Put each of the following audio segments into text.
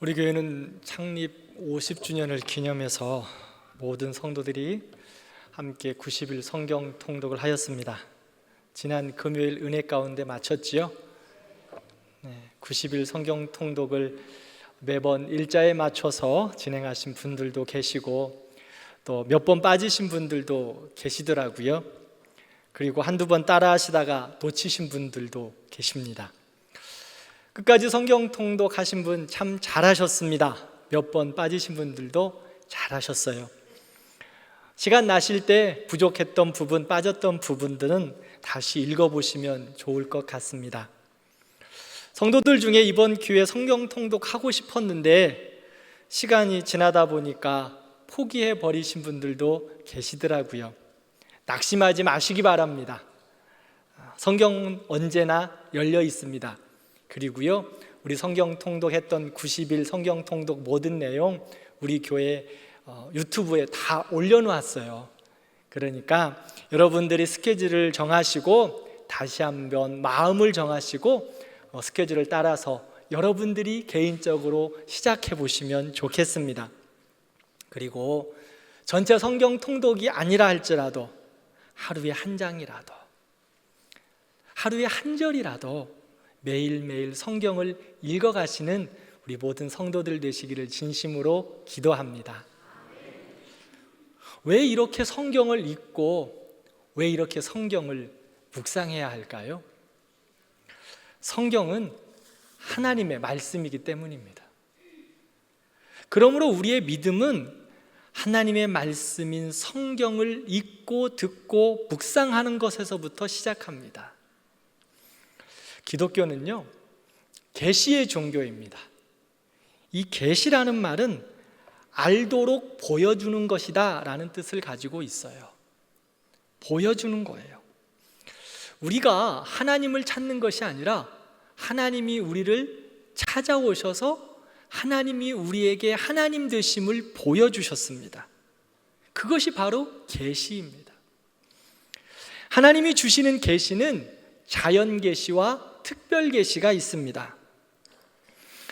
우리 교회는 창립 50주년을 기념해서 모든 성도들이 함께 90일 성경 통독을 하였습니다. 지난 금요일 은혜 가운데 마쳤지요. 90일 성경 통독을 매번 일자에 맞춰서 진행하신 분들도 계시고 또 몇 번 빠지신 분들도 계시더라고요. 그리고 한두 번 따라 하시다가 놓치신 분들도 계십니다. 끝까지 성경 통독하신 분 참 잘하셨습니다. 몇 번 빠지신 분들도 잘하셨어요. 시간 나실 때 부족했던 부분, 빠졌던 부분들은 다시 읽어보시면 좋을 것 같습니다. 성도들 중에 이번 기회에 성경 통독하고 싶었는데 시간이 지나다 보니까 포기해 버리신 분들도 계시더라고요. 낙심하지 마시기 바랍니다. 성경은 언제나 열려 있습니다. 그리고요, 우리 성경 통독했던 90일 성경 통독 모든 내용 우리 교회 유튜브에 다 올려놓았어요. 그러니까 여러분들이 스케줄을 정하시고 다시 한번 마음을 정하시고 스케줄을 따라서 여러분들이 개인적으로 시작해 보시면 좋겠습니다. 그리고 전체 성경 통독이 아니라 할지라도 하루에 한 장이라도, 하루에 한 절이라도 매일매일 성경을 읽어가시는 우리 모든 성도들 되시기를 진심으로 기도합니다. 왜 이렇게 성경을 읽고 왜 이렇게 성경을 묵상해야 할까요? 성경은 하나님의 말씀이기 때문입니다. 그러므로 우리의 믿음은 하나님의 말씀인 성경을 읽고 듣고 묵상하는 것에서부터 시작합니다. 기독교는요, 계시의 종교입니다. 이 계시라는 말은 알도록 보여주는 것이다 라는 뜻을 가지고 있어요. 보여주는 거예요. 우리가 하나님을 찾는 것이 아니라 하나님이 우리를 찾아오셔서 하나님이 우리에게 하나님 되심을 보여주셨습니다. 그것이 바로 계시입니다. 하나님이 주시는 계시는 자연 계시와 특별 계시가 있습니다.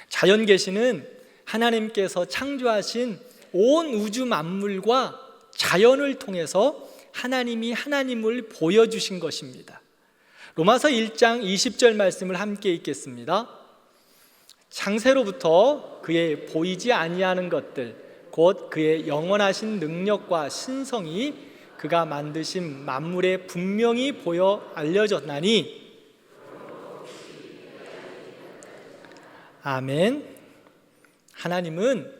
자연 계시는 하나님께서 창조하신 온 우주 만물과 자연을 통해서 하나님이 하나님을 보여주신 것입니다. 로마서 1장 20절 말씀을 함께 읽겠습니다. 창세로부터 그의 보이지 아니하는 것들 곧 그의 영원하신 능력과 신성이 그가 만드신 만물에 분명히 보여 알려졌나니 아멘. 하나님은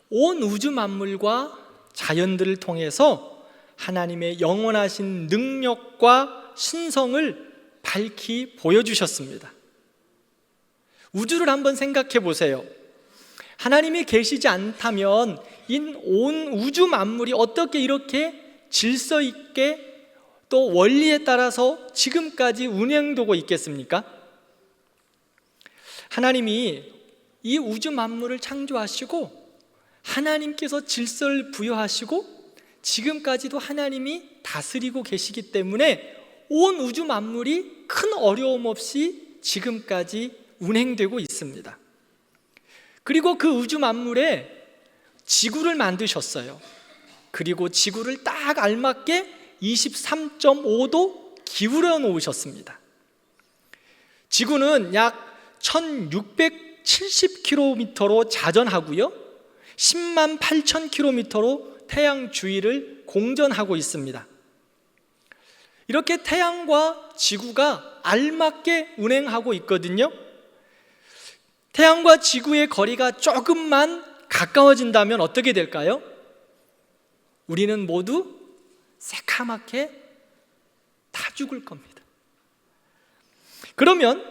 온 우주 만물과 자연들을 통해서 하나님의 영원하신 능력과 신성을 밝히 보여주셨습니다. 우주를 한번 생각해 보세요. 하나님이 계시지 않다면 이 온 우주 만물이 어떻게 이렇게 질서 있게 또 원리에 따라서 지금까지 운행되고 있겠습니까? 하나님이 이 우주 만물을 창조하시고 하나님께서 질서를 부여하시고 지금까지도 하나님이 다스리고 계시기 때문에 온 우주 만물이 큰 어려움 없이 지금까지 운행되고 있습니다. 그리고 그 우주 만물에 지구를 만드셨어요. 그리고 지구를 딱 알맞게 23.5도 기울여 놓으셨습니다. 지구는 약 1670km로 자전하고요 10만 8천 km로 태양 주위를 공전하고 있습니다. 이렇게 태양과 지구가 알맞게 운행하고 있거든요. 태양과 지구의 거리가 조금만 가까워진다면 어떻게 될까요? 우리는 모두 새카맣게 다 죽을 겁니다. 그러면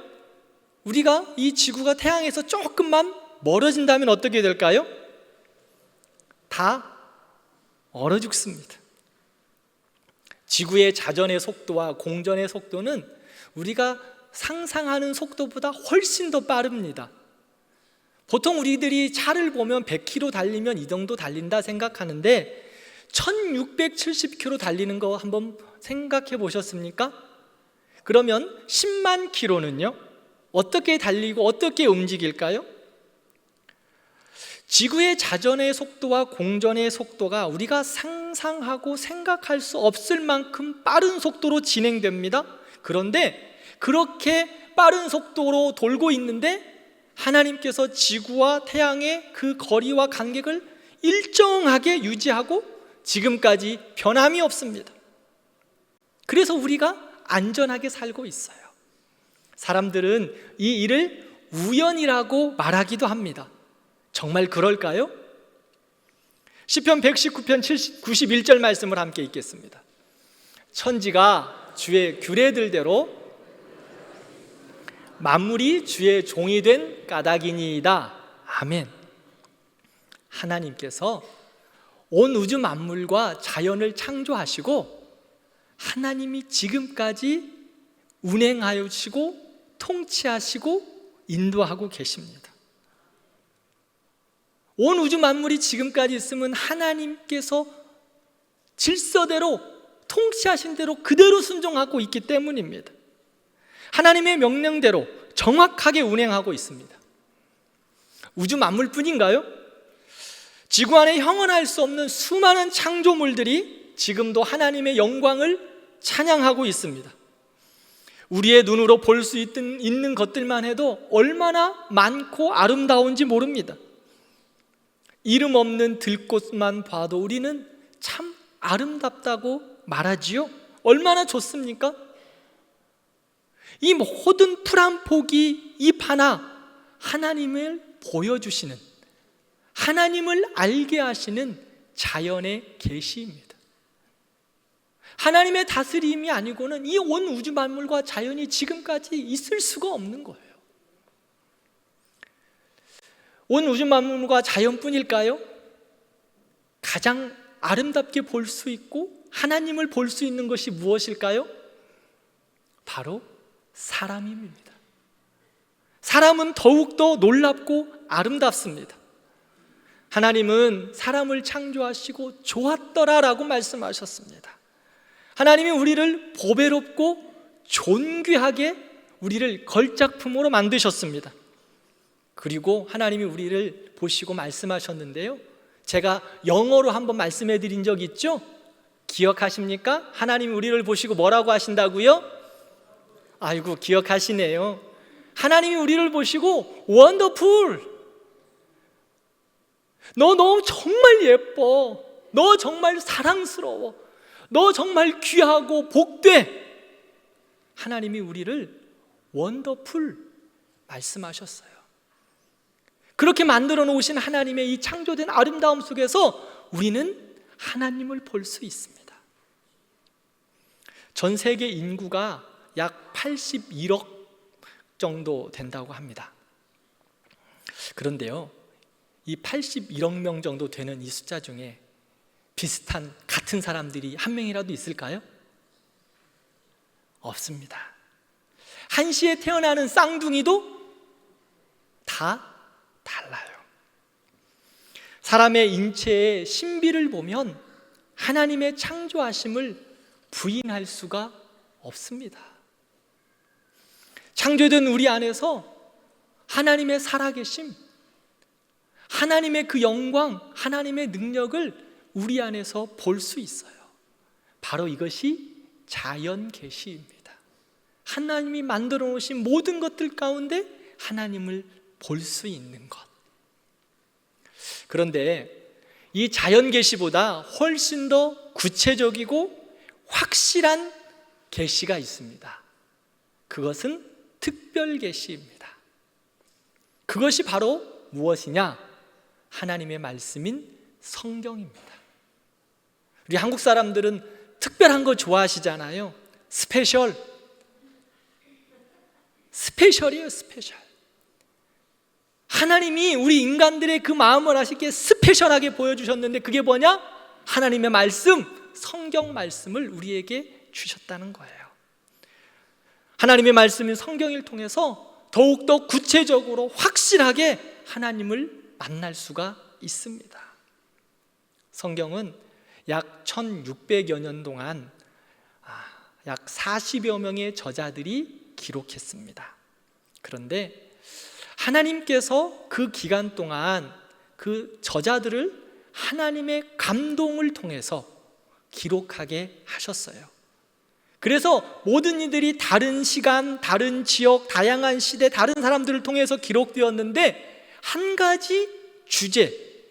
우리가 이 지구가 태양에서 조금만 멀어진다면 어떻게 될까요? 다 얼어 죽습니다. 지구의 자전의 속도와 공전의 속도는 우리가 상상하는 속도보다 훨씬 더 빠릅니다. 보통 우리들이 차를 보면 100km 달리면 이 정도 달린다 생각하는데 1670km 달리는 거 한번 생각해 보셨습니까? 그러면 10만 km는요? 어떻게 달리고 어떻게 움직일까요? 지구의 자전의 속도와 공전의 속도가 우리가 상상하고 생각할 수 없을 만큼 빠른 속도로 진행됩니다. 그런데 그렇게 빠른 속도로 돌고 있는데 하나님께서 지구와 태양의 그 거리와 간격을 일정하게 유지하고 지금까지 변함이 없습니다. 그래서 우리가 안전하게 살고 있어요. 사람들은 이 일을 우연이라고 말하기도 합니다. 정말 그럴까요? 시편 119편 91절 말씀을 함께 읽겠습니다. 천지가 주의 규례들대로 만물이 주의 종이 된 까닭이니이다. 아멘. 하나님께서 온 우주 만물과 자연을 창조하시고 하나님이 지금까지 운행하시고 통치하시고 인도하고 계십니다. 온 우주 만물이 지금까지 있으면 하나님께서 질서대로 통치하신 대로 그대로 순종하고 있기 때문입니다. 하나님의 명령대로 정확하게 운행하고 있습니다. 우주 만물뿐인가요? 지구 안에 형언할 수 없는 수많은 창조물들이 지금도 하나님의 영광을 찬양하고 있습니다. 우리의 눈으로 볼 수 있는 것들만 해도 얼마나 많고 아름다운지 모릅니다. 이름 없는 들꽃만 봐도 우리는 참 아름답다고 말하지요. 얼마나 좋습니까? 이 모든 풀 한 포기, 잎 하나 하나님을 보여주시는, 하나님을 알게 하시는 자연의 계시입니다. 하나님의 다스림이 아니고는 이 온 우주 만물과 자연이 지금까지 있을 수가 없는 거예요. 온 우주 만물과 자연뿐일까요? 가장 아름답게 볼 수 있고 하나님을 볼 수 있는 것이 무엇일까요? 바로 사람입니다. 사람은 더욱더 놀랍고 아름답습니다. 하나님은 사람을 창조하시고 좋았더라라고 말씀하셨습니다. 하나님이 우리를 보배롭고 존귀하게 우리를 걸작품으로 만드셨습니다. 그리고 하나님이 우리를 보시고 말씀하셨는데요, 제가 영어로 한번 말씀해 드린 적 있죠? 기억하십니까? 하나님이 우리를 보시고 뭐라고 하신다고요? 아이고, 기억하시네요. 하나님이 우리를 보시고 원더풀, 너 정말 예뻐, 너 정말 사랑스러워, 너 정말 귀하고 복돼. 하나님이 우리를 원더풀 말씀하셨어요. 그렇게 만들어 놓으신 하나님의 이 창조된 아름다움 속에서 우리는 하나님을 볼 수 있습니다. 전 세계 인구가 약 81억 정도 된다고 합니다. 그런데요, 이 81억 명 정도 되는 이 숫자 중에 비슷한 같은 사람들이 한 명이라도 있을까요? 없습니다. 한시에 태어나는 쌍둥이도 다 달라요. 사람의 인체의 신비를 보면 하나님의 창조하심을 부인할 수가 없습니다. 창조된 우리 안에서 하나님의 살아계심, 하나님의 그 영광, 하나님의 능력을 우리 안에서 볼 수 있어요. 바로 이것이 자연 계시입니다. 하나님이 만들어 놓으신 모든 것들 가운데 하나님을 볼 수 있는 것. 그런데 이 자연 계시보다 훨씬 더 구체적이고 확실한 계시가 있습니다. 그것은 특별 계시입니다. 그것이 바로 무엇이냐? 하나님의 말씀인 성경입니다. 우리 한국 사람들은 특별한 거 좋아하시잖아요. 스페셜이에요, 스페셜. 하나님이 우리 인간들의 그 마음을 아시기에 스페셜하게 보여주셨는데 그게 뭐냐? 하나님의 말씀, 성경 말씀을 우리에게 주셨다는 거예요. 하나님의 말씀인 성경을 통해서 더욱더 구체적으로 확실하게 하나님을 만날 수가 있습니다. 성경은 약 1600여 년 동안 약 40여 명의 저자들이 기록했습니다. 그런데 하나님께서 그 기간 동안 그 저자들을 하나님의 감동을 통해서 기록하게 하셨어요. 그래서 모든 이들이 다른 시간, 다른 지역, 다양한 시대, 다른 사람들을 통해서 기록되었는데 한 가지 주제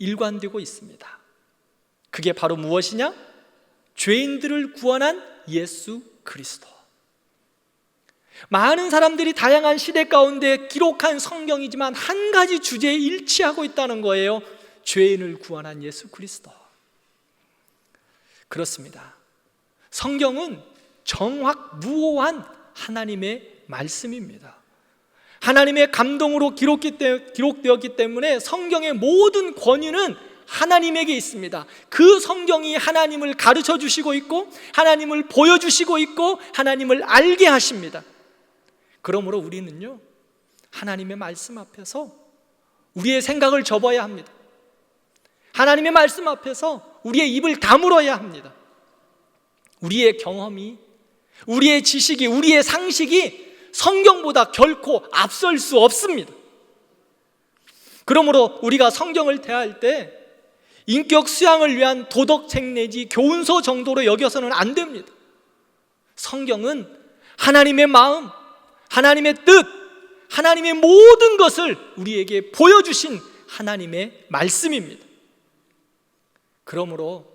일관되고 있습니다. 그게 바로 무엇이냐? 죄인들을 구원한 예수 그리스도. 많은 사람들이 다양한 시대 가운데 기록한 성경이지만 한 가지 주제에 일치하고 있다는 거예요. 죄인을 구원한 예수 그리스도. 그렇습니다. 성경은 정확무오한 하나님의 말씀입니다. 하나님의 감동으로 기록되었기 때문에 성경의 모든 권위는 하나님에게 있습니다. 그 성경이 하나님을 가르쳐 주시고 있고 하나님을 보여주시고 있고 하나님을 알게 하십니다. 그러므로 우리는요, 하나님의 말씀 앞에서 우리의 생각을 접어야 합니다. 하나님의 말씀 앞에서 우리의 입을 다물어야 합니다. 우리의 경험이, 우리의 지식이, 우리의 상식이 성경보다 결코 앞설 수 없습니다. 그러므로 우리가 성경을 대할 때 인격 수양을 위한 도덕책 내지 교훈서 정도로 여겨서는 안 됩니다. 성경은 하나님의 마음, 하나님의 뜻, 하나님의 모든 것을 우리에게 보여주신 하나님의 말씀입니다. 그러므로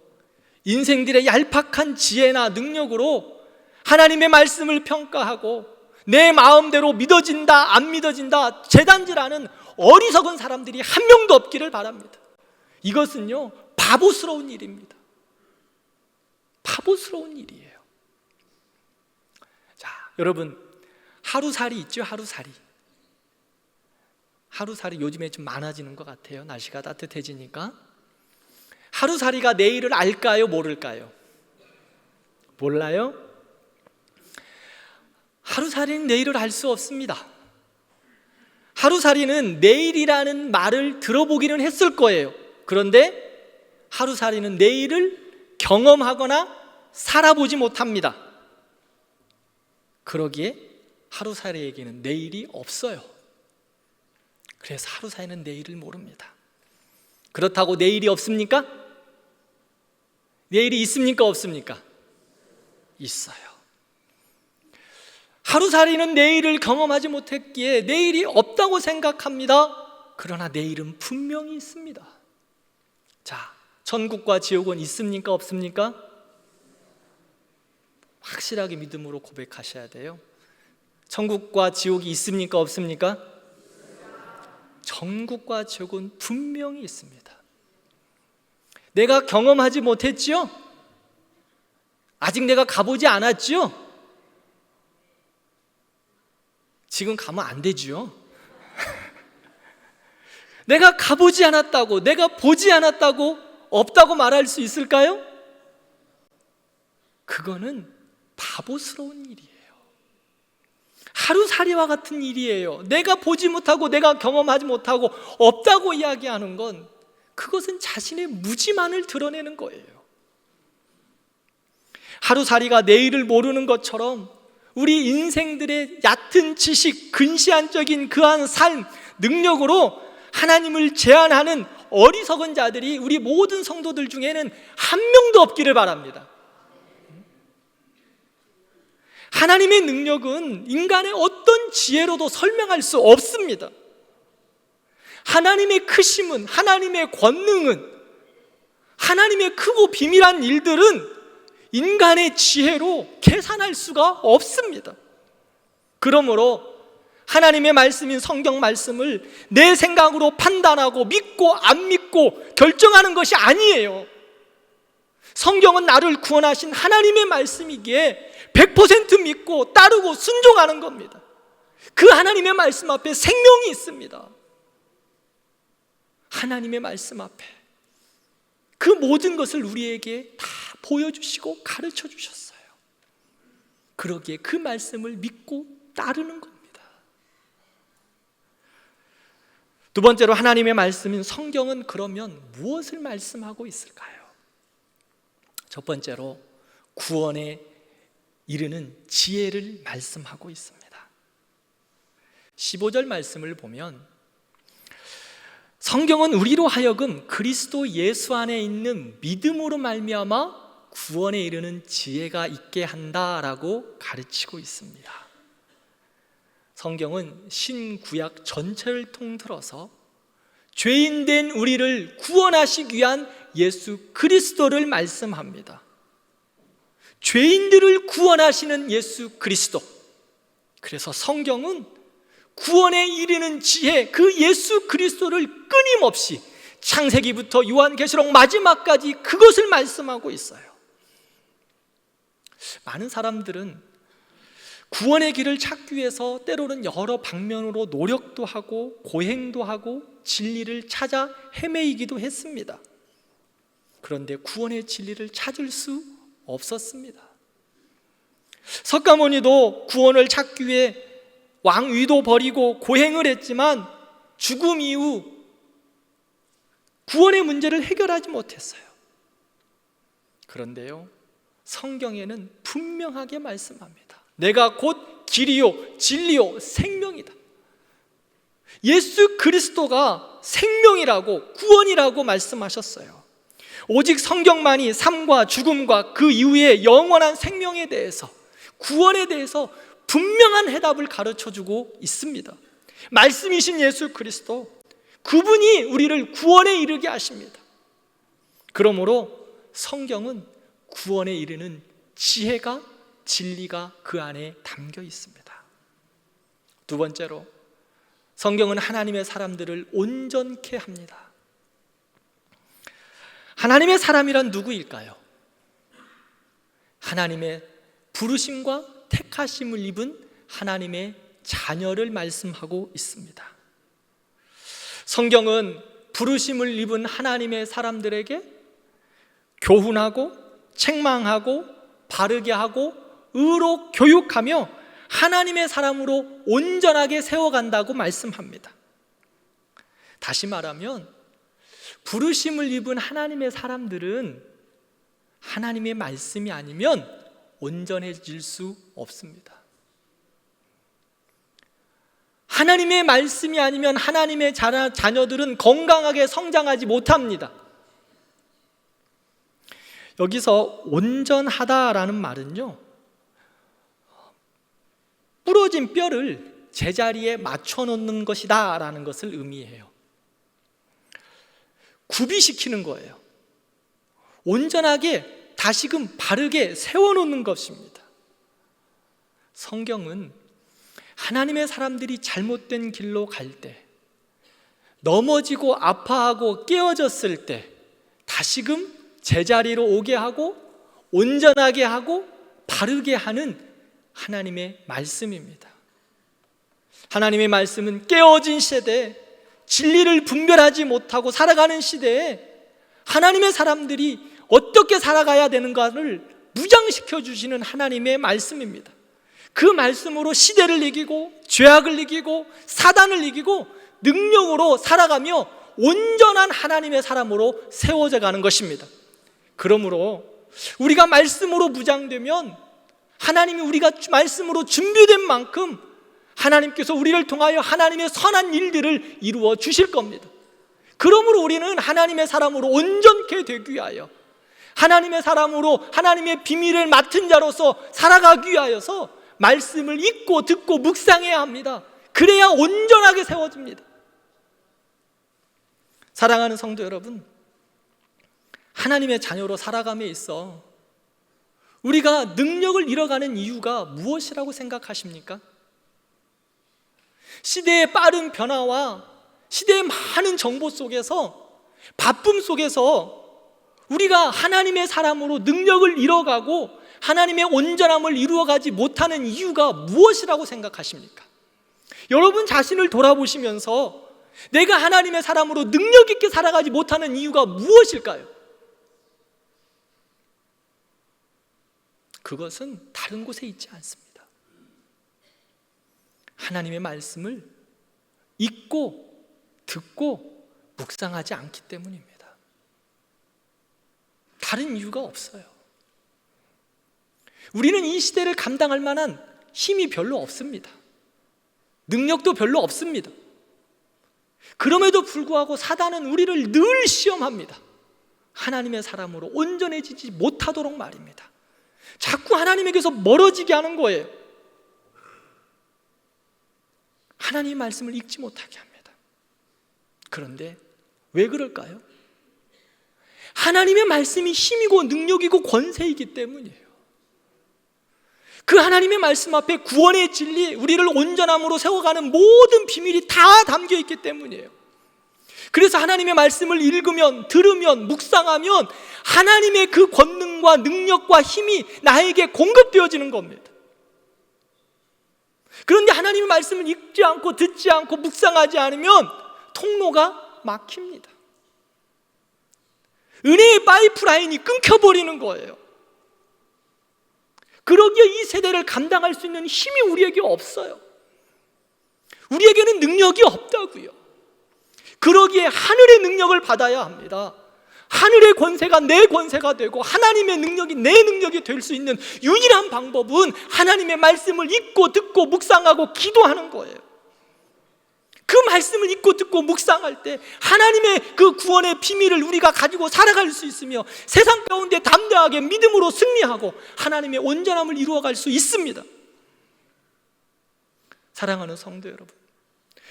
인생들의 얄팍한 지혜나 능력으로 하나님의 말씀을 평가하고 내 마음대로 믿어진다 안 믿어진다 재단질하는 어리석은 사람들이 한 명도 없기를 바랍니다. 이것은요, 바보스러운 일입니다. 바보스러운 일이에요. 자, 여러분, 하루살이 있죠? 하루살이 요즘에 좀 많아지는 것 같아요. 날씨가 따뜻해지니까. 하루살이가 내일을 알까요? 모를까요? 몰라요? 하루살이는 내일을 알 수 없습니다. 하루살이는 내일이라는 말을 들어보기는 했을 거예요. 그런데 하루살이는 내일을 경험하거나 살아보지 못합니다. 그러기에 하루살이에게는 내일이 없어요. 그래서 하루살이는 내일을 모릅니다. 그렇다고 내일이 없습니까? 내일이 있습니까? 없습니까? 있어요. 하루살이는 내일을 경험하지 못했기에 내일이 없다고 생각합니다. 그러나 내일은 분명히 있습니다. 자, 천국과 지옥은 있습니까? 없습니까? 확실하게 믿음으로 고백하셔야 돼요. 천국과 지옥이 있습니까? 없습니까? 천국과 지옥은 분명히 있습니다. 내가 경험하지 못했지요? 아직 내가 가보지 않았지요? 지금 가면 안 되지요? 내가 가보지 않았다고, 내가 보지 않았다고 없다고 말할 수 있을까요? 그거는 바보스러운 일이에요. 하루살이와 같은 일이에요. 내가 보지 못하고 내가 경험하지 못하고 없다고 이야기하는 건 그것은 자신의 무지만을 드러내는 거예요. 하루살이가 내일을 모르는 것처럼 우리 인생들의 얕은 지식, 근시안적인 그한 삶, 능력으로 하나님을 제한하는 어리석은 자들이 우리 모든 성도들 중에는 한 명도 없기를 바랍니다. 하나님의 능력은 인간의 어떤 지혜로도 설명할 수 없습니다. 하나님의 크심은, 하나님의 권능은, 하나님의 크고 비밀한 일들은 인간의 지혜로 계산할 수가 없습니다. 그러므로 하나님의 말씀인 성경 말씀을 내 생각으로 판단하고 믿고 안 믿고 결정하는 것이 아니에요. 성경은 나를 구원하신 하나님의 말씀이기에 100% 믿고 따르고 순종하는 겁니다. 그 하나님의 말씀 앞에 생명이 있습니다. 하나님의 말씀 앞에 그 모든 것을 우리에게 다 보여주시고 가르쳐 주셨어요. 그러기에 그 말씀을 믿고 따르는 겁니다. 두 번째로 하나님의 말씀인 성경은 그러면 무엇을 말씀하고 있을까요? 첫 번째로 구원에 이르는 지혜를 말씀하고 있습니다. 15절 말씀을 보면 성경은 우리로 하여금 그리스도 예수 안에 있는 믿음으로 말미암아 구원에 이르는 지혜가 있게 한다라고 가르치고 있습니다. 성경은 신구약 전체를 통틀어서 죄인된 우리를 구원하시기 위한 예수 그리스도를 말씀합니다. 죄인들을 구원하시는 예수 그리스도. 그래서 성경은 구원에 이르는 지혜, 그 예수 그리스도를 끊임없이 창세기부터 요한계시록 마지막까지 그것을 말씀하고 있어요. 많은 사람들은 구원의 길을 찾기 위해서 때로는 여러 방면으로 노력도 하고 고행도 하고 진리를 찾아 헤매이기도 했습니다. 그런데 구원의 진리를 찾을 수 없었습니다. 석가모니도 구원을 찾기 위해 왕위도 버리고 고행을 했지만 죽음 이후 구원의 문제를 해결하지 못했어요. 그런데요, 성경에는 분명하게 말씀합니다. 내가 곧 길이요 진리요 생명이다. 예수 그리스도가 생명이라고 구원이라고 말씀하셨어요. 오직 성경만이 삶과 죽음과 그 이후의 영원한 생명에 대해서, 구원에 대해서 분명한 해답을 가르쳐주고 있습니다. 말씀이신 예수 그리스도, 그분이 우리를 구원에 이르게 하십니다. 그러므로 성경은 구원에 이르는 지혜가, 진리가 그 안에 담겨 있습니다. 두 번째로, 성경은 하나님의 사람들을 온전케 합니다. 하나님의 사람이란 누구일까요? 하나님의 부르심과 택하심을 입은 하나님의 자녀를 말씀하고 있습니다. 성경은 부르심을 입은 하나님의 사람들에게 교훈하고 책망하고 바르게 하고 의로 교육하며 하나님의 사람으로 온전하게 세워간다고 말씀합니다. 다시 말하면 부르심을 입은 하나님의 사람들은 하나님의 말씀이 아니면 온전해질 수 없습니다. 하나님의 말씀이 아니면 하나님의 자녀들은 건강하게 성장하지 못합니다. 여기서 온전하다라는 말은요, 부러진 뼈를 제자리에 맞춰 놓는 것이다 라는 것을 의미해요. 구비시키는 거예요. 온전하게 다시금 바르게 세워놓는 것입니다. 성경은 하나님의 사람들이 잘못된 길로 갈 때, 넘어지고 아파하고 깨어졌을 때 다시금 제자리로 오게 하고 온전하게 하고 바르게 하는 하나님의 말씀입니다. 하나님의 말씀은 깨어진 시대에, 진리를 분별하지 못하고 살아가는 시대에 하나님의 사람들이 어떻게 살아가야 되는가를 무장시켜 주시는 하나님의 말씀입니다. 그 말씀으로 시대를 이기고 죄악을 이기고 사단을 이기고 능력으로 살아가며 온전한 하나님의 사람으로 세워져 가는 것입니다. 그러므로 우리가 말씀으로 무장되면 하나님이 우리가 말씀으로 준비된 만큼 하나님께서 우리를 통하여 하나님의 선한 일들을 이루어 주실 겁니다. 그러므로 우리는 하나님의 사람으로 온전케 되기 위하여, 하나님의 사람으로 하나님의 비밀을 맡은 자로서 살아가기 위하여서 말씀을 읽고 듣고 묵상해야 합니다. 그래야 온전하게 세워집니다. 사랑하는 성도 여러분, 하나님의 자녀로 살아감에 있어 우리가 능력을 잃어가는 이유가 무엇이라고 생각하십니까? 시대의 빠른 변화와 시대의 많은 정보 속에서, 바쁨 속에서 우리가 하나님의 사람으로 능력을 잃어가고 하나님의 온전함을 이루어가지 못하는 이유가 무엇이라고 생각하십니까? 여러분 자신을 돌아보시면서 내가 하나님의 사람으로 능력 있게 살아가지 못하는 이유가 무엇일까요? 그것은 다른 곳에 있지 않습니다. 하나님의 말씀을 읽고 듣고 묵상하지 않기 때문입니다. 다른 이유가 없어요. 우리는 이 시대를 감당할 만한 힘이 별로 없습니다. 능력도 별로 없습니다. 그럼에도 불구하고 사단은 우리를 늘 시험합니다. 하나님의 사람으로 온전해지지 못하도록 말입니다. 자꾸 하나님에게서 멀어지게 하는 거예요. 하나님의 말씀을 읽지 못하게 합니다. 그런데 왜 그럴까요? 하나님의 말씀이 힘이고 능력이고 권세이기 때문이에요. 그 하나님의 말씀 앞에 구원의 진리, 우리를 온전함으로 세워가는 모든 비밀이 다 담겨 있기 때문이에요. 그래서 하나님의 말씀을 읽으면, 들으면, 묵상하면 하나님의 그 권능과 능력과 힘이 나에게 공급되어지는 겁니다. 그런데 하나님의 말씀을 읽지 않고 듣지 않고 묵상하지 않으면 통로가 막힙니다. 은혜의 파이프라인이 끊겨버리는 거예요. 그러기에 이 세대를 감당할 수 있는 힘이 우리에게 없어요. 우리에게는 능력이 없다고요. 그러기에 하늘의 능력을 받아야 합니다. 하늘의 권세가 내 권세가 되고 하나님의 능력이 내 능력이 될 수 있는 유일한 방법은 하나님의 말씀을 읽고 듣고 묵상하고 기도하는 거예요. 그 말씀을 읽고 듣고 묵상할 때 하나님의 그 구원의 비밀을 우리가 가지고 살아갈 수 있으며 세상 가운데 담대하게 믿음으로 승리하고 하나님의 온전함을 이루어갈 수 있습니다. 사랑하는 성도 여러분,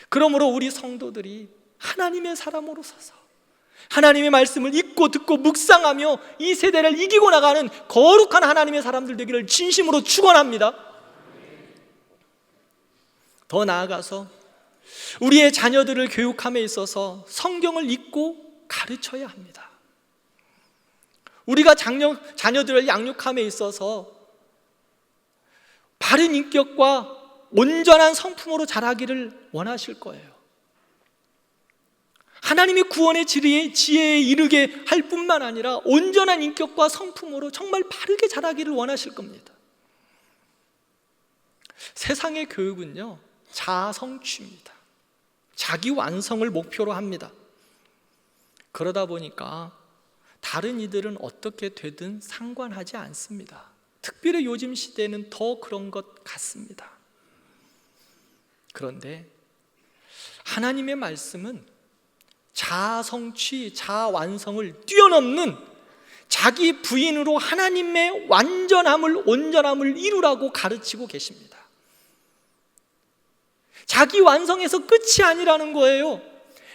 그러므로 우리 성도들이 하나님의 사람으로 서서 하나님의 말씀을 읽고 듣고 묵상하며 이 세대를 이기고 나가는 거룩한 하나님의 사람들 되기를 진심으로 축원합니다. 더 나아가서 우리의 자녀들을 교육함에 있어서 성경을 읽고 가르쳐야 합니다. 우리가 자녀들을 양육함에 있어서 바른 인격과 온전한 성품으로 자라기를 원하실 거예요. 하나님의 구원의 지혜에 이르게 할 뿐만 아니라 온전한 인격과 성품으로 정말 바르게 자라기를 원하실 겁니다. 세상의 교육은요, 자아 성취입니다. 자기 완성을 목표로 합니다. 그러다 보니까 다른 이들은 어떻게 되든 상관하지 않습니다. 특별히 요즘 시대는 더 그런 것 같습니다. 그런데 하나님의 말씀은 자아 성취, 자아 완성을 뛰어넘는 자기 부인으로 하나님의 완전함을, 온전함을 이루라고 가르치고 계십니다. 자기 완성에서 끝이 아니라는 거예요.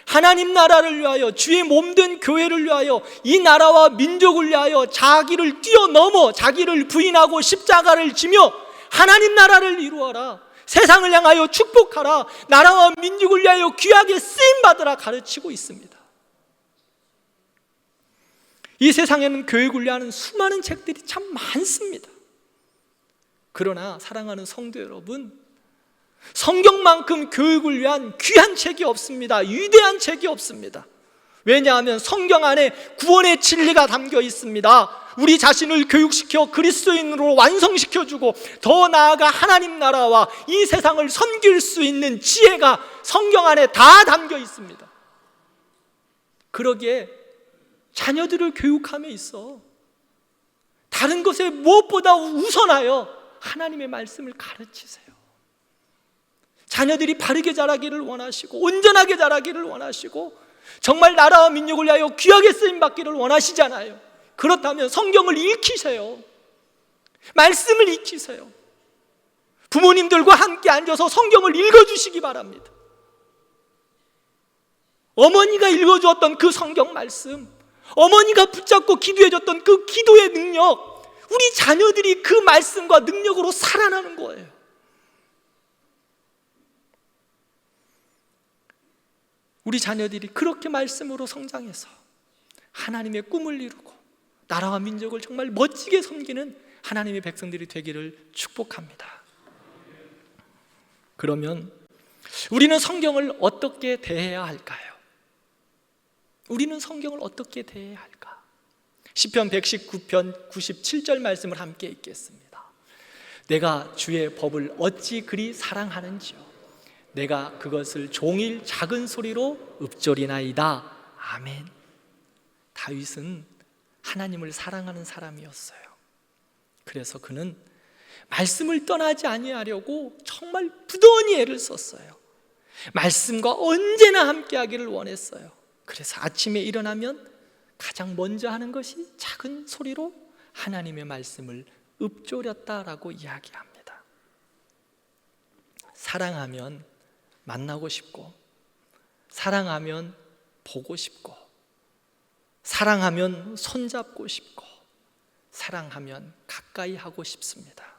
하나님 나라를 위하여, 주의 몸된 교회를 위하여, 이 나라와 민족을 위하여 자기를 뛰어넘어 자기를 부인하고 십자가를 지며 하나님 나라를 이루어라, 세상을 향하여 축복하라, 나라와 민족을 위하여 귀하게 쓰임받으라 가르치고 있습니다. 이 세상에는 교육을 위하는 수많은 책들이 참 많습니다. 그러나 사랑하는 성도 여러분, 성경만큼 교육을 위한 귀한 책이 없습니다. 위대한 책이 없습니다. 왜냐하면 성경 안에 구원의 진리가 담겨 있습니다. 우리 자신을 교육시켜 그리스도인으로 완성시켜주고 더 나아가 하나님 나라와 이 세상을 섬길 수 있는 지혜가 성경 안에 다 담겨 있습니다. 그러기에 자녀들을 교육함에 있어 다른 것에 무엇보다 우선하여 하나님의 말씀을 가르치세요. 자녀들이 바르게 자라기를 원하시고 온전하게 자라기를 원하시고 정말 나라와 민족을 위하여 귀하게 쓰임받기를 원하시잖아요. 그렇다면 성경을 읽히세요. 말씀을 익히세요. 부모님들과 함께 앉아서 성경을 읽어주시기 바랍니다. 어머니가 읽어주었던 그 성경 말씀, 어머니가 붙잡고 기도해줬던 그 기도의 능력, 우리 자녀들이 그 말씀과 능력으로 살아나는 거예요. 우리 자녀들이 그렇게 말씀으로 성장해서 하나님의 꿈을 이루고 나라와 민족을 정말 멋지게 섬기는 하나님의 백성들이 되기를 축복합니다. 그러면 우리는 성경을 어떻게 대해야 할까요? 우리는 성경을 어떻게 대해야 할까? 시편 119편 97절 말씀을 함께 읽겠습니다. 내가 주의 법을 어찌 그리 사랑하는지요, 내가 그것을 종일 작은 소리로 읊조리나이다. 아멘. 다윗은 하나님을 사랑하는 사람이었어요. 그래서 그는 말씀을 떠나지 아니하려고 정말 부단히 애를 썼어요. 말씀과 언제나 함께하기를 원했어요. 그래서 아침에 일어나면 가장 먼저 하는 것이 작은 소리로 하나님의 말씀을 읊조렸다라고 이야기합니다. 사랑하면 만나고 싶고, 사랑하면 보고 싶고, 사랑하면 손잡고 싶고, 사랑하면 가까이 하고 싶습니다.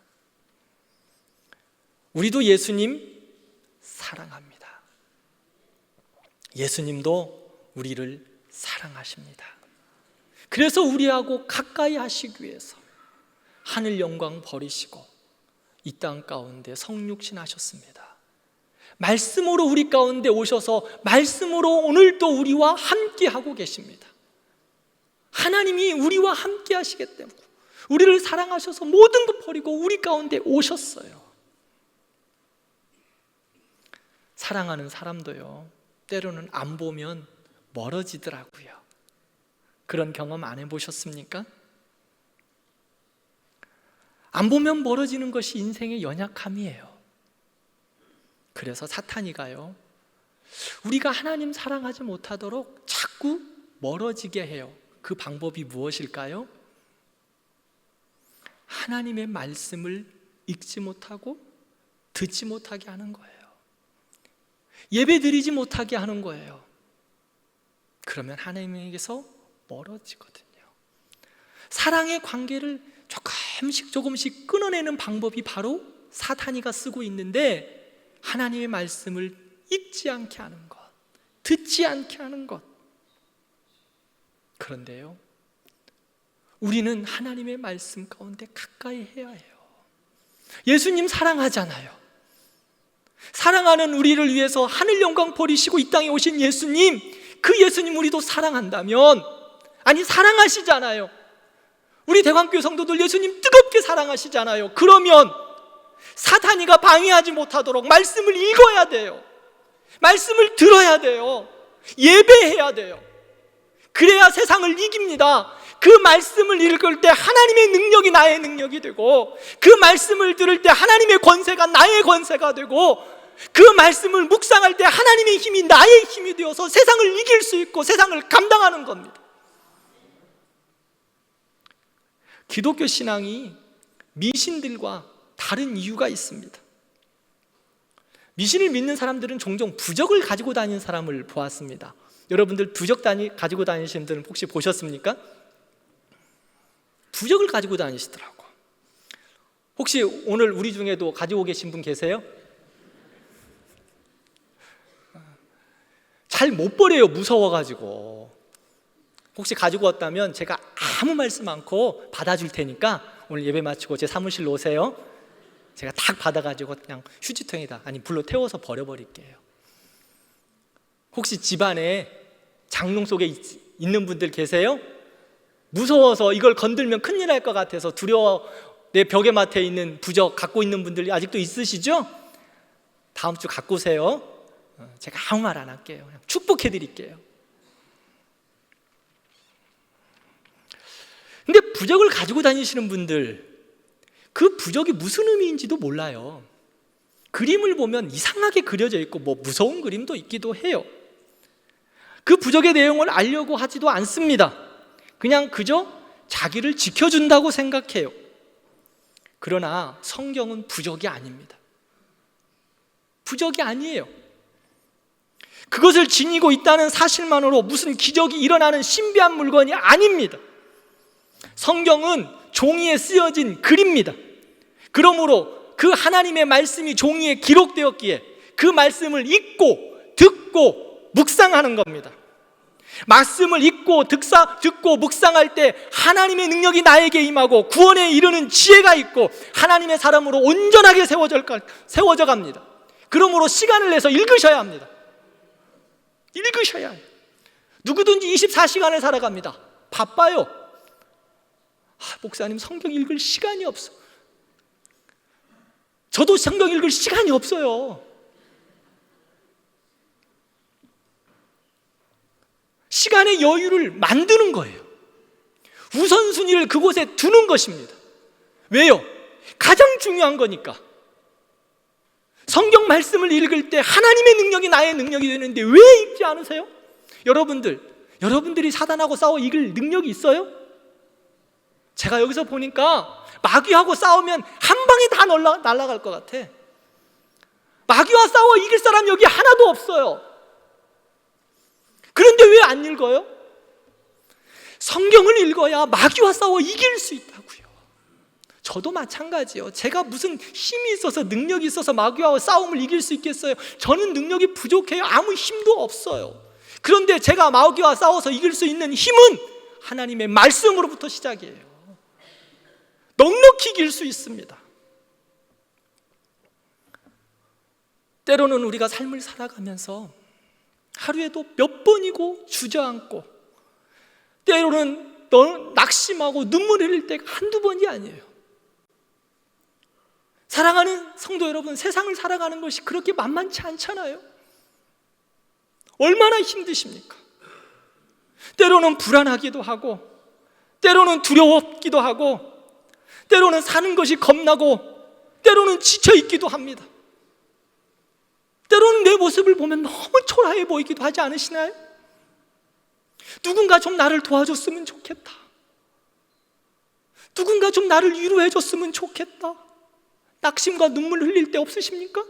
우리도 예수님 사랑합니다. 예수님도 우리를 사랑하십니다. 그래서 우리하고 가까이 하시기 위해서 하늘 영광 버리시고 이 땅 가운데 성육신 하셨습니다. 말씀으로 우리 가운데 오셔서 말씀으로 오늘도 우리와 함께 하고 계십니다. 하나님이 우리와 함께 하시기 때문에 우리를 사랑하셔서 모든 것 버리고 우리 가운데 오셨어요. 사랑하는 사람도요, 때로는 안 보면 멀어지더라고요. 그런 경험 안 해보셨습니까? 안 보면 멀어지는 것이 인생의 연약함이에요. 그래서 사탄이가요, 우리가 하나님 사랑하지 못하도록 자꾸 멀어지게 해요. 그 방법이 무엇일까요? 하나님의 말씀을 읽지 못하고 듣지 못하게 하는 거예요. 예배 드리지 못하게 하는 거예요. 그러면 하나님에게서 멀어지거든요. 사랑의 관계를 조금씩 끊어내는 방법이 바로 사탄이가 쓰고 있는데, 하나님의 말씀을 읽지 않게 하는 것, 듣지 않게 하는 것. 그런데요, 우리는 하나님의 말씀 가운데 가까이 해야 해요. 예수님 사랑하잖아요. 사랑하는 우리를 위해서 하늘 영광 버리시고 이 땅에 오신 예수님, 그 예수님 우리도 사랑한다면, 아니 사랑하시잖아요. 우리 대광교회 성도들 예수님 뜨겁게 사랑하시잖아요. 그러면 사탄이가 방해하지 못하도록 말씀을 읽어야 돼요. 말씀을 들어야 돼요. 예배해야 돼요. 그래야 세상을 이깁니다. 그 말씀을 읽을 때 하나님의 능력이 나의 능력이 되고, 그 말씀을 들을 때 하나님의 권세가 나의 권세가 되고, 그 말씀을 묵상할 때 하나님의 힘이 나의 힘이 되어서 세상을 이길 수 있고 세상을 감당하는 겁니다. 기독교 신앙이 미신들과 다른 이유가 있습니다. 미신을 믿는 사람들은 종종 부적을 가지고 다니는 사람을 보았습니다. 여러분들 부적 가지고 다니시는 분들 혹시 보셨습니까? 부적을 가지고 다니시더라고. 혹시 오늘 우리 중에도 가지고 계신 분 계세요? 잘 못 버려요, 무서워가지고. 혹시 가지고 왔다면 제가 아무 말씀 않고 받아줄 테니까 오늘 예배 마치고 제 사무실로 오세요. 제가 딱 받아가지고 그냥 휴지통에다, 아니 불로 태워서 버려버릴게요. 혹시 집안에 장롱 속에 있는 분들 계세요? 무서워서 이걸 건들면 큰일 날 것 같아서 두려워 내 벽에 맡아 있는 부적 갖고 있는 분들 아직도 있으시죠? 다음 주 갖고 오세요. 제가 아무 말 안 할게요. 그냥 축복해 드릴게요. 근데 부적을 가지고 다니시는 분들, 그 부적이 무슨 의미인지도 몰라요. 그림을 보면 이상하게 그려져 있고 뭐 무서운 그림도 있기도 해요. 그 부적의 내용을 알려고 하지도 않습니다. 그냥 그저 자기를 지켜준다고 생각해요. 그러나 성경은 부적이 아닙니다. 부적이 아니에요. 그것을 지니고 있다는 사실만으로 무슨 기적이 일어나는 신비한 물건이 아닙니다. 성경은 종이에 쓰여진 글입니다. 그러므로 그 하나님의 말씀이 종이에 기록되었기에 그 말씀을 읽고 듣고 묵상하는 겁니다. 말씀을 읽고 듣고 묵상할 때 하나님의 능력이 나에게 임하고 구원에 이르는 지혜가 있고 하나님의 사람으로 온전하게 세워져 갑니다. 그러므로 시간을 내서 읽으셔야 합니다. 읽으셔야 해요. 누구든지 24시간을 살아갑니다. 바빠요. 목사님 성경 읽을 시간이 없어. 저도 성경 읽을 시간이 없어요. 시간의 여유를 만드는 거예요. 우선순위를 그곳에 두는 것입니다. 왜요? 가장 중요한 거니까. 성경 말씀을 읽을 때 하나님의 능력이 나의 능력이 되는데 왜 읽지 않으세요? 여러분들이 사단하고 싸워 이길 능력이 있어요? 제가 여기서 보니까 마귀하고 싸우면 한 방에 다 날아갈 것 같아. 마귀와 싸워 이길 사람 여기 하나도 없어요. 그런데 왜 안 읽어요? 성경을 읽어야 마귀와 싸워 이길 수 있다고요. 저도 마찬가지요. 제가 무슨 힘이 있어서 능력이 있어서 마귀와 싸움을 이길 수 있겠어요? 저는 능력이 부족해요. 아무 힘도 없어요. 그런데 제가 마귀와 싸워서 이길 수 있는 힘은 하나님의 말씀으로부터 시작이에요. 넉넉히 이길 수 있습니다. 때로는 우리가 삶을 살아가면서 하루에도 몇 번이고 주저앉고, 때로는 낙심하고 눈물 흘릴 때가 한두 번이 아니에요. 사랑하는 성도 여러분, 세상을 살아가는 것이 그렇게 만만치 않잖아요. 얼마나 힘드십니까? 때로는 불안하기도 하고, 때로는 두려웠기도 하고, 때로는 사는 것이 겁나고, 때로는 지쳐있기도 합니다. 때로는 내 모습을 보면 너무 초라해 보이기도 하지 않으시나요? 누군가 좀 나를 도와줬으면 좋겠다. 누군가 좀 나를 위로해 줬으면 좋겠다. 낙심과 눈물 흘릴 때 없으십니까?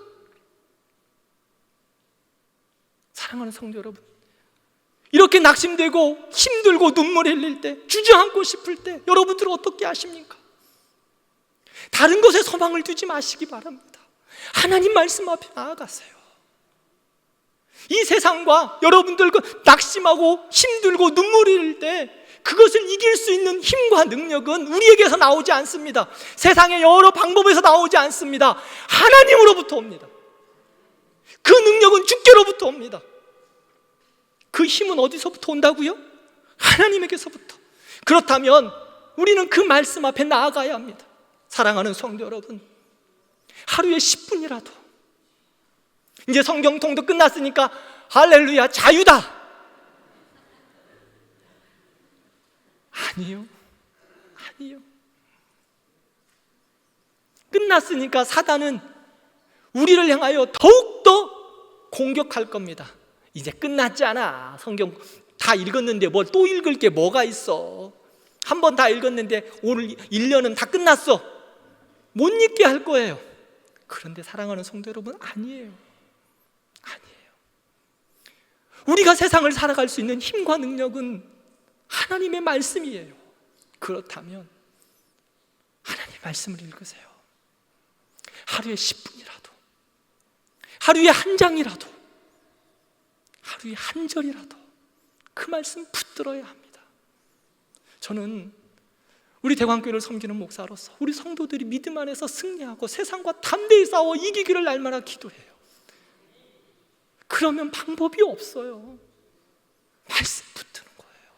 사랑하는 성도 여러분, 이렇게 낙심되고 힘들고 눈물 흘릴 때, 주저앉고 싶을 때 여러분들은 어떻게 하십니까? 다른 것에 소망을 두지 마시기 바랍니다. 하나님 말씀 앞에 나아가세요. 이 세상과 여러분들 낙심하고 힘들고 눈물 흘릴 때 그것을 이길 수 있는 힘과 능력은 우리에게서 나오지 않습니다. 세상의 여러 방법에서 나오지 않습니다. 하나님으로부터 옵니다. 그 능력은 주께로부터 옵니다. 그 힘은 어디서부터 온다고요? 하나님에게서부터. 그렇다면 우리는 그 말씀 앞에 나아가야 합니다. 사랑하는 성도 여러분, 하루에 10분이라도, 이제 성경 통독 끝났으니까 할렐루야 자유다. 아니요. 끝났으니까 사단은 우리를 향하여 더욱더 공격할 겁니다. 이제 끝났잖아. 성경 다 읽었는데 뭘 또 읽을 게 뭐가 있어. 한 번 다 읽었는데 오늘 1년은 다 끝났어. 못 읽게 할 거예요. 그런데 사랑하는 성도 여러분, 아니에요. 우리가 세상을 살아갈 수 있는 힘과 능력은 하나님의 말씀이에요. 그렇다면 하나님 말씀을 읽으세요. 하루에 10분이라도, 하루에 한 장이라도, 하루에 한 절이라도 그 말씀 붙들어야 합니다. 저는 우리 대광교회를 섬기는 목사로서 우리 성도들이 믿음 안에서 승리하고 세상과 담대히 싸워 이기기를 날마다 기도해요. 그러면 방법이 없어요. 말씀 붙드는 거예요.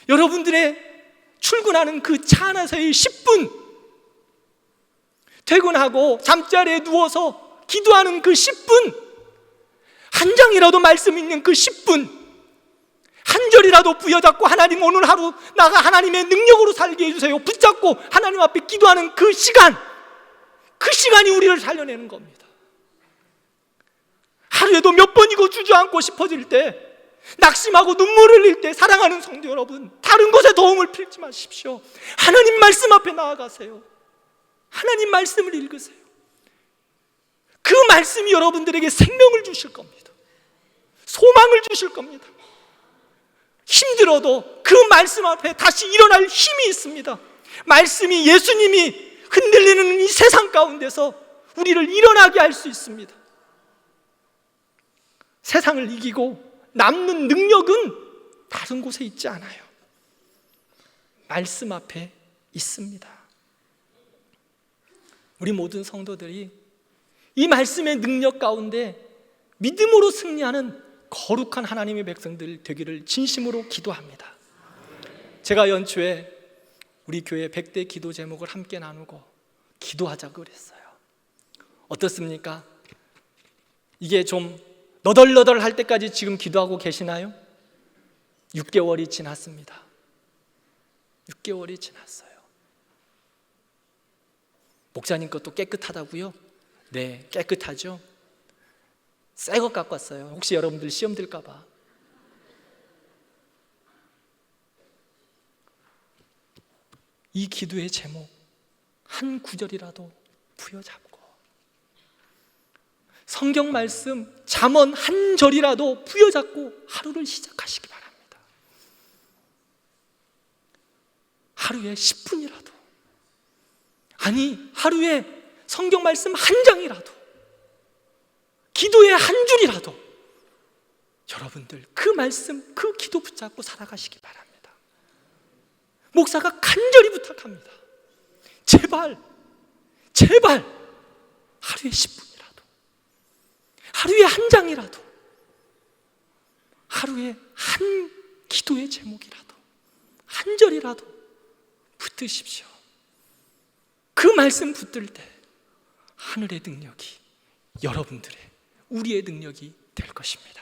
여러분들의 출근하는 그 차 안에서의 10분, 퇴근하고 잠자리에 누워서 기도하는 그 10분, 한 장이라도 말씀 읽는 그 10분, 한 절이라도 부여잡고 하나님 오늘 하루 나가 하나님의 능력으로 살게 해주세요 붙잡고 하나님 앞에 기도하는 그 시간, 그 시간이 우리를 살려내는 겁니다. 하루에도 몇 번이고 주저앉고 싶어질 때, 낙심하고 눈물 흘릴 때, 사랑하는 성도 여러분, 다른 것에 도움을 필지 마십시오. 하나님 말씀 앞에 나아가세요. 하나님 말씀을 읽으세요. 그 말씀이 여러분들에게 생명을 주실 겁니다. 소망을 주실 겁니다. 힘들어도 그 말씀 앞에 다시 일어날 힘이 있습니다. 말씀이, 예수님이 흔들리는 이 세상 가운데서 우리를 일어나게 할 수 있습니다. 세상을 이기고 남는 능력은 다른 곳에 있지 않아요. 말씀 앞에 있습니다. 우리 모든 성도들이 이 말씀의 능력 가운데 믿음으로 승리하는 거룩한 하나님의 백성들 되기를 진심으로 기도합니다. 제가 연초에 우리 교회 100대 기도 제목을 함께 나누고 기도하자고 그랬어요. 어떻습니까? 이게 좀 너덜너덜할 때까지 지금 기도하고 계시나요? 6개월이 지났습니다. 6개월이 지났어요. 목사님 것도 깨끗하다고요? 네, 깨끗하죠? 새 것 갖고 왔어요. 혹시 여러분들 시험 들까 봐. 이 기도의 제목 한 구절이라도 부여잡고, 성경 말씀 잠언 한 절이라도 부여잡고 하루를 시작하시기 바랍니다. 하루에 10분이라도, 아니 하루에 성경 말씀 한 장이라도, 기도의 한 줄이라도 여러분들 그 말씀, 그 기도 붙잡고 살아가시기 바랍니다. 목사가 간절히 부탁합니다. 제발 하루에 10분이라도, 하루에 한 장이라도, 하루에 한 기도의 제목이라도, 한 절이라도 붙드십시오. 그 말씀 붙들 때 하늘의 능력이 여러분들의, 우리의 능력이 될 것입니다.